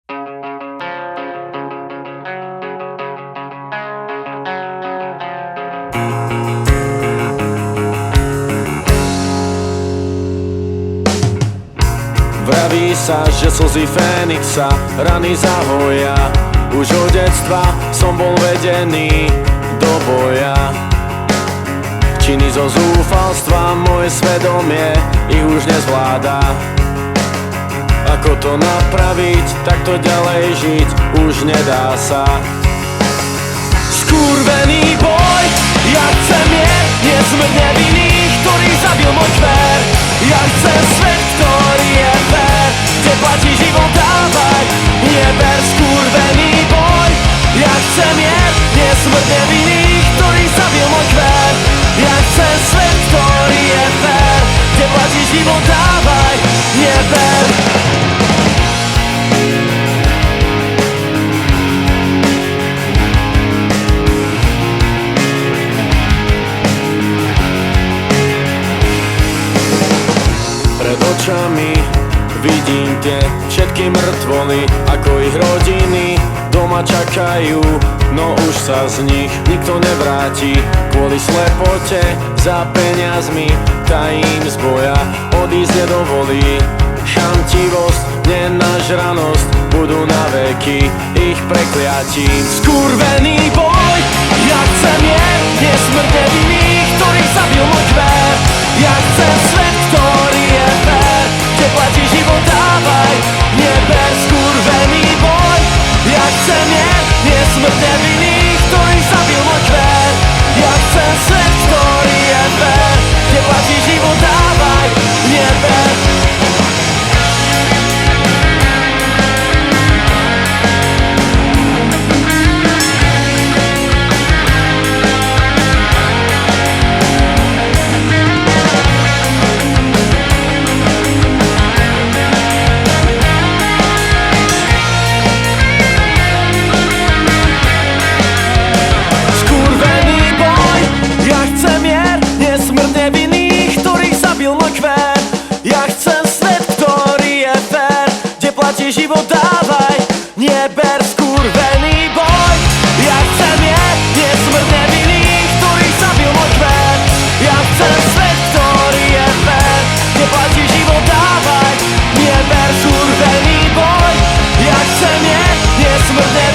Vraví sa, že slzy Fénixa rany zahoja. Už od detstva som bol vedený do boja. Činy zo zúfalstva moje svedomie ich už nezvláda. Ako to napraviť, takto ďalej žiť už nedá sa. Skurvený boj, ja chcem mier, nie smrť nevinných, ktorý zabil môj kvér. Ja chcem svet, ktorý je fér, kde platí život, dávaj, neber. Skurvený boj, ja chcem mier, nie smrť nevinných, ktorý zabil môj kvér. Ja chcem svet, ktorý je fér, kde platí život, dávaj, neber. Pred očami vidím tie všetky mŕtvoly, ako ich rodiny doma čakajú, no už sa z nich nikto nevráti. Kvôli slepote za peniazmi tajím z boja, odísť nedovolí. Chamtivosť, nenažranosť budú na veky ich prekliatím. Skurvený boj, ja chcem mier, nie smrť nevinných, ktorý zabil môj kvér. Ja chcem svet, ktorý je fér, kde platí život, dávaj, neber. Skurvený boj, ja chcem mier, nie smrť nevinných, ktorý zabil môj kvér. Ja chcem svet, ktorý je fér, kde platí život, dávaj, neber. Ja chcem svet, ktorý je fér, kde platí život, dávaj, neber. Skurvený boj, ja chcem mier, nie smrť nevinných, ktorý zabil môj kvér. Ja chcem svet, ktorý je fér, kde platí život, dávaj, neber. Skurvený boj, ja chcem mier, nie smrť nevinných.